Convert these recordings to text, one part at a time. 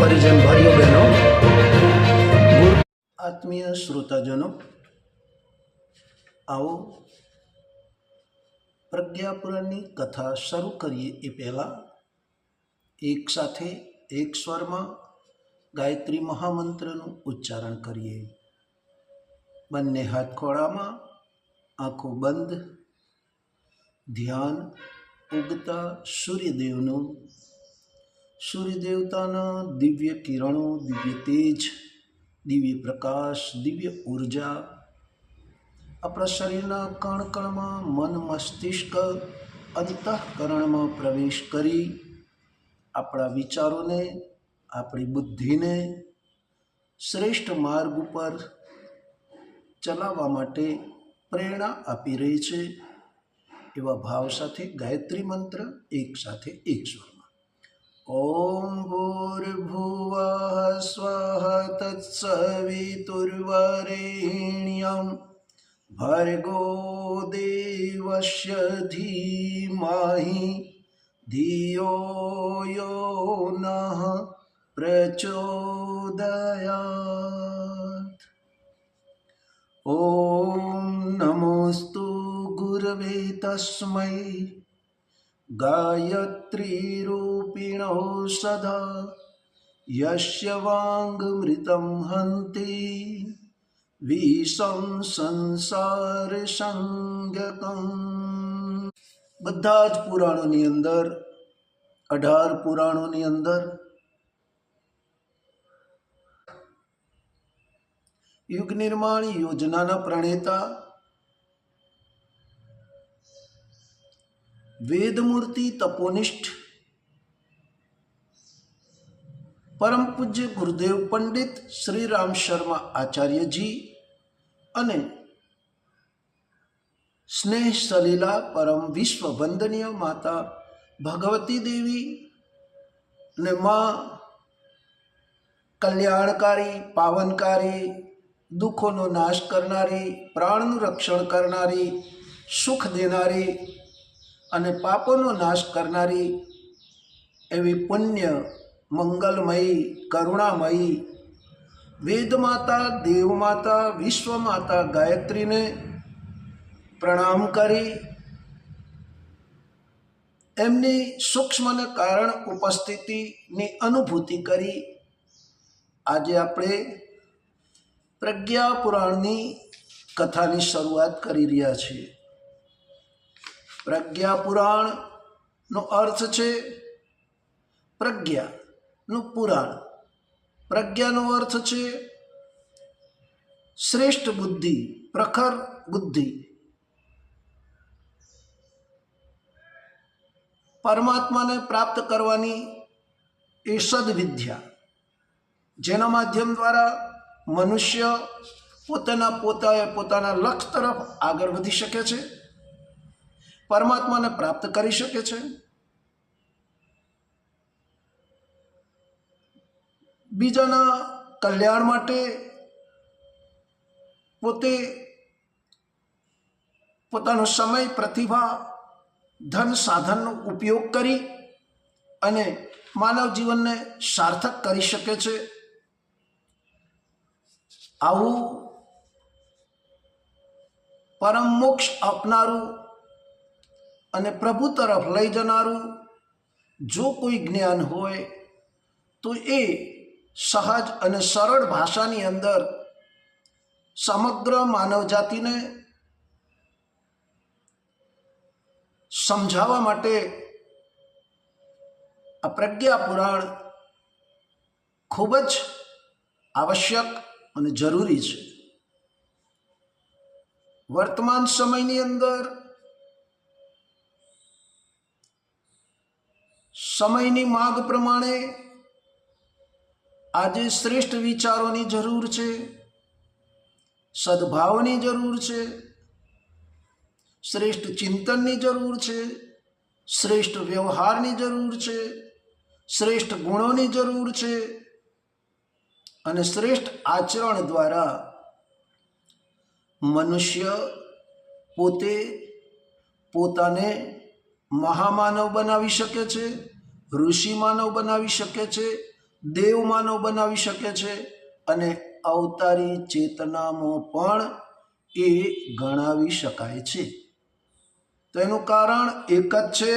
परिजन भाइयों बहनों, आत्मीय श्रोताजनों, आओ પ્રજ્ઞાપુરાણની કથા શરૂ કરીએ એ પહેલાં એક સાથે એક સ્વરમાં ગાયત્રી મહામંત્રનું ઉચ્ચારણ કરીએ. બંને હાથ ખોળામાં, આંખો બંધ, ધ્યાન ઉગતા સૂર્યદેવનું, સૂર્યદેવતાના દિવ્ય કિરણો, દિવ્ય તેજ, દિવ્ય પ્રકાશ, દિવ્ય ઉર્જા આપણા શરીરના કણ કણમાં, મન મસ્તિષ્ક અંતઃકરણમાં પ્રવેશ કરી આપણા વિચારોને, આપણી બુદ્ધિને શ્રેષ્ઠ માર્ગ ઉપર ચલાવવા માટે પ્રેરણા આપી રહી છે. એવા ભાવ સાથે ગાયત્રી મંત્ર એક સાથે એક સ્વરમાં. ઓમ ભૂર્ભુવઃ સ્વઃ તત્સવિતુર્વરેણ્યં ભર્ગો દેવસ્ય ધીમહિ ધિયો યો નઃ પ્રચોદયાત. ઓમ નમોસ્તુ ગુરવે તસ્મૈ ગાયત્રીરૂપિણો સદા યસ્ય વાંગમૃતં હન્તિ વિષમ સંસાર સંજ્ઞકં. બધા જ પુરાણોની અંદર, 18 પુરાણોની અંદર યુગ નિર્માણ યોજનાના પ્રણેતા વેદમૂર્તિ તપોનિષ્ઠ પરમ પૂજ્ય ગુરુદેવ પંડિત શ્રી રામ શર્મા આચાર્યજી અને સ્નેહ સલીલા પરમ વિશ્વ વંદનીય માતા ભગવતી દેવી ને માં કલ્યાણકારી, પાવનકારી, દુઃખોનો નાશ કરનારી, પ્રાણનું રક્ષણ કરનારી, સુખ દેનારી અને પાપોનો નાશ કરનારી એવી પુણ્ય મંગલમયી, કરુણામયી વેદમાતા, દેવમાતા, વિશ્વમાતા ગાયત્રીને પ્રણામ કરી એમની સૂક્ષ્મ અને કારણ ઉપસ્થિતિની અનુભૂતિ કરી આજે આપણે પ્રજ્ઞા પુરાણની કથાની શરૂઆત કરી રહ્યા છીએ. પ્રજ્ઞા પુરાણનો અર્થ છે પ્રજ્ઞાનું પુરાણ. પ્રજ્ઞાનો અર્થ છે શ્રેષ્ઠ બુદ્ધિ, પ્રખર બુદ્ધિ. પરમાત્માને પ્રાપ્ત કરવાની એ સદવિદ્યા, જેના માધ્યમ દ્વારા મનુષ્ય પોતાના લક્ષ્ય તરફ આગળ વધી શકે છે, પરમાત્માને પ્રાપ્ત કરી શકે છે. બીજાના કલ્યાણ માટે પોતે પોતાનો સમય, પ્રતિભા, ધન, સાધનનો ઉપયોગ કરી અને માનવ જીવનને સાર્થક કરી શકે છે. આવું પરમ મોક્ષ આપનારું અને પ્રભુ તરફ લઈ જનારું જો કોઈ જ્ઞાન હોય તો એ સહજ અને સરળ ભાષાની અંદર સમગ્ર માનવ જાતિને સમજાવવા માટે આ પ્રજ્ઞા પુરાણ ખૂબ જ આવશ્યક અને જરૂરી છે. વર્તમાન સમયની અંદર સમયની માંગ પ્રમાણે આજે શ્રેષ્ઠ વિચારોની જરૂર છે, સદભાવની જરૂર છે, શ્રેષ્ઠ ચિંતનની જરૂર છે, શ્રેષ્ઠ વ્યવહારની જરૂર છે, શ્રેષ્ઠ ગુણોની જરૂર છે અને શ્રેષ્ઠ આચરણ દ્વારા મનુષ્ય પોતે પોતાને મહામાનવ બનાવી શકે છે, ઋષિ માનવ બનાવી શકે છે, દેવમાનવ બનાવી શકે છે અને અવતારી ચેતનામાં પણ એ ગણાવી શકાય છે. તો એનું કારણ એક જ છે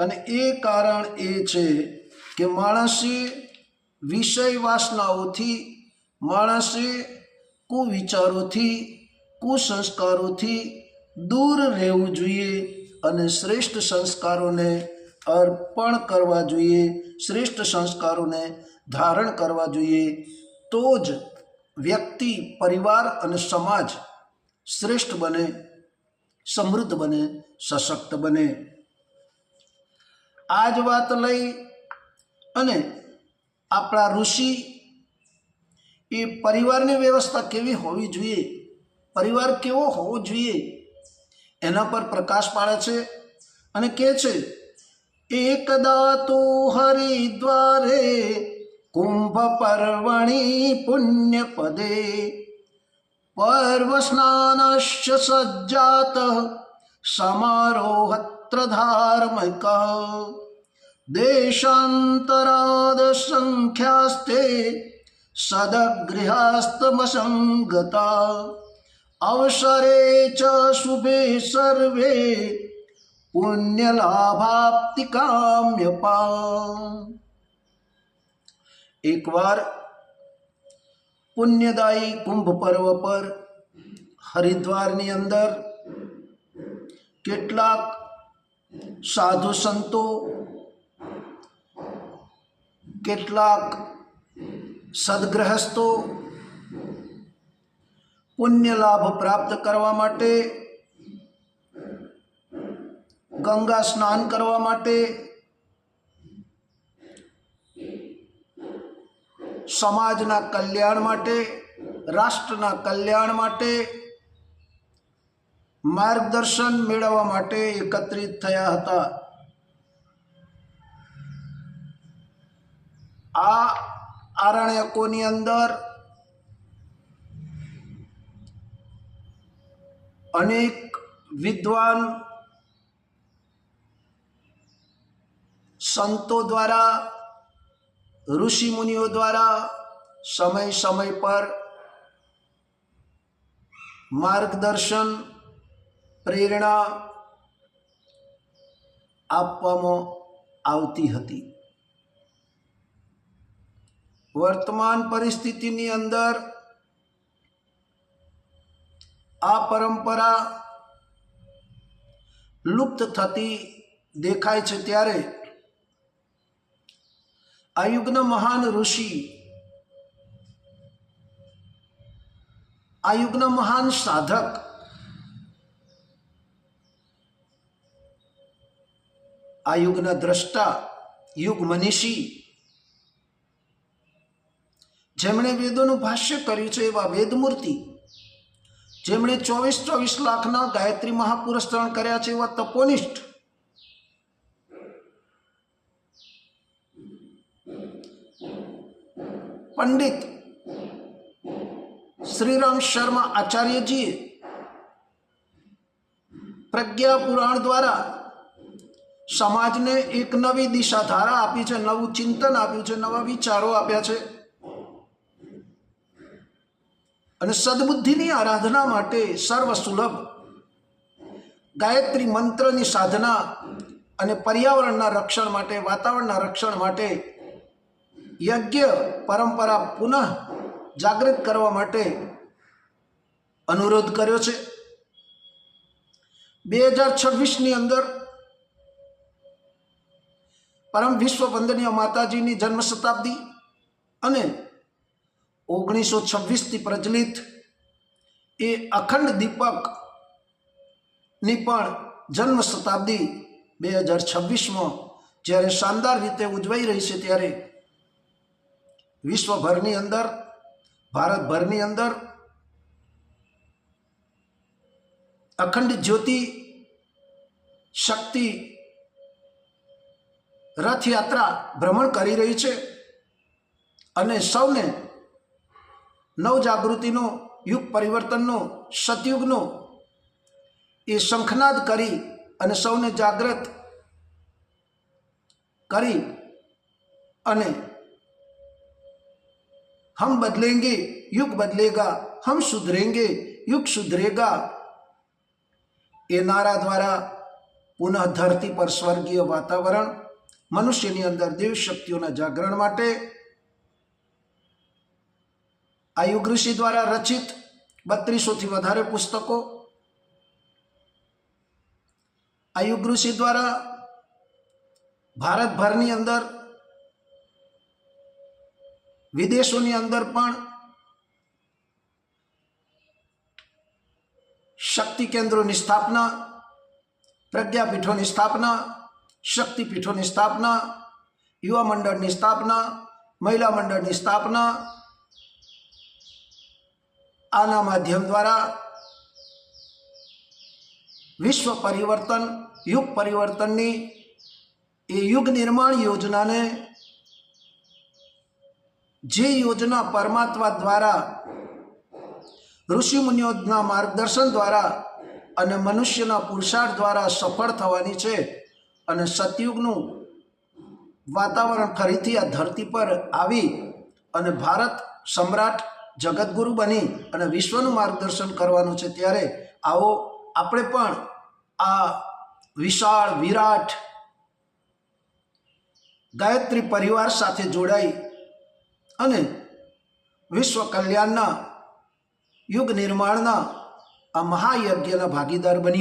અને એ કારણ એ છે કે માણસે વિષય વાસનાઓથી, માણસે કુવિચારોથી, કુસંસ્કારોથી દૂર રહેવું જોઈએ અને શ્રેષ્ઠ સંસ્કારોને અર્પણ કરવા જોઈએ, શ્રેષ્ઠ સંસ્કારોને ધારણ કરવા જોઈએ. તો જ વ્યક્તિ, પરિવાર અને સમાજ શ્રેષ્ઠ બને, સમૃદ્ધ બને, સશક્ત બને. આ જ વાત લઈ અને આપણા ઋષિ એ પરિવારની વ્યવસ્થા કેવી હોવી જોઈએ, પરિવાર કેવો હોવો જોઈએ એના પર પ્રકાશ પાડે છે અને કહે છે, એકદા તો હરિદ્વારે કુંભ પર્વણી પુણ્ય પદે પર્વ સ્નાનશ્ચ સજ્જાત સમારોહત્ર ધાર્મિક દેશાંતરાદ સંખ્યાસ્તે સદગૃહસ્તમસંગતા અવસરે ચ શુભે સર્વે પુણ્યલાભાપ્તિ કામ્યપા. એકવાર પુણ્યદાયી કુંભ પર્વ પર હરિદ્વારની અંદર કેટલાક સાધુ સંતો, કેટલાક સદગ્રહસ્થો પુણ્ય લાભ પ્રાપ્ત કરવા માટે, ગંગા સ્નાન કરવા માટે, સમાજના કલ્યાણ માટે, રાષ્ટ્રના કલ્યાણ માટે, માર્ગદર્શન મેળવવા માટે એકત્રિત થયા હતા. આ આરણ્યકોની અંદર અનેક વિદ્વાન સંતો દ્વારા, ઋષિ મુનિઓ દ્વારા સમય સમય પર માર્ગદર્શન, પ્રેરણા આપવામાં આવતી હતી. વર્તમાન પરિસ્થિતિની અંદર આ પરંપરા લુપ્ત થતી દેખાય છે. ત્યારે આ યુગના મહાન ઋષિ, આ યુગના મહાન સાધક, આ યુગના દ્રષ્ટા, યુગ મનીષી, જેમણે વેદોનું ભાષ્ય કર્યું છે એવા વેદમૂર્તિ, જેમણે 24 લાખના ગાયત્રી મહાપુરસ્તરણ કર્યા છે એવા તપોનિષ્ઠ, પંડિત શ્રીરામ શર્મા આચાર્યજીએ પ્રજ્ઞા પુરાણ દ્વારા સમાજને એક નવી દિશાધારા આપી છે, નવું ચિંતન આપ્યું છે, નવા વિચારો આપ્યા છે અને સદબુદ્ધિની આરાધના માટે સર્વ સુલભ ગાયત્રી મંત્રની સાધના અને પર્યાવરણના રક્ષણ માટે, વાતાવરણના રક્ષણ માટે યજ્ઞ પરંપરા પુનઃ જાગૃત કરવા માટે અનુરોધ કર્યો છે. 2026ની અંદર પરમ વિશ્વ વંદનીય માતાજીની જન્મ શતાબ્દી અને 1926થી પ્રચલિત એ અખંડ દીપકની પણ જન્મ શતાબ્દી 2026માં જ્યારે શાનદાર રીતે ઉજવાઈ રહી છે, ત્યારે વિશ્વભરની અંદર, ભારતભરની અંદર અખંડ જ્યોતિ શક્તિ રથયાત્રા ભ્રમણ કરી રહી છે અને સૌને નવજાગૃતિનો, યુગ પરિવર્તનનો, સતયુગનો એ શંખનાદ કરી અને સૌને જાગૃત કરી અને हम बदलेंगे युग बदलेगा, हम सुधरेंगे युग सुधरेगा એ નારા દ્વારા પુનઃ ધરતી પર સ્વર્ગીય વાતાવરણ, મનુષ્યની અંદર દેવ શક્તિઓના જાગરણ માટે આ યુગ ઋષિ દ્વારા રચિત 3200થી વધારે પુસ્તકો, આ યુગ ઋષિ દ્વારા ભારતભરની અંદર, વિદેશોની અંદર પણ શક્તિ કેન્દ્રોની સ્થાપના, પ્રજ્ઞાપીઠોની સ્થાપના, શક્તિપીઠોની સ્થાપના, યુવા મંડળની સ્થાપના, મહિલા મંડળની સ્થાપના, આના માધ્યમ દ્વારા વિશ્વ પરિવર્તન, યુગ પરિવર્તનની એ યુગ નિર્માણ યોજનાને, જે યોજના પરમાત્મા દ્વારા ઋષિમુનિઓના માર્ગદર્શન દ્વારા અને મનુષ્યના પુરુષાર્થ દ્વારા સફળ થવાની છે અને સતયુગનું વાતાવરણ ફરીથી આ ધરતી પર આવી અને ભારત સમ્રાટ જગતગુરુ બની અને વિશ્વનું માર્ગદર્શન કરવાનું છે, ત્યારે આવો આપણે પણ આ વિશાળ વિરાટ ગાયત્રી પરિવાર સાથે જોડાઈ અને વિશ્વ કલ્યાણના, યુગ નિર્માણના આ મહાયજ્ઞના ભાગીદાર બનીએ.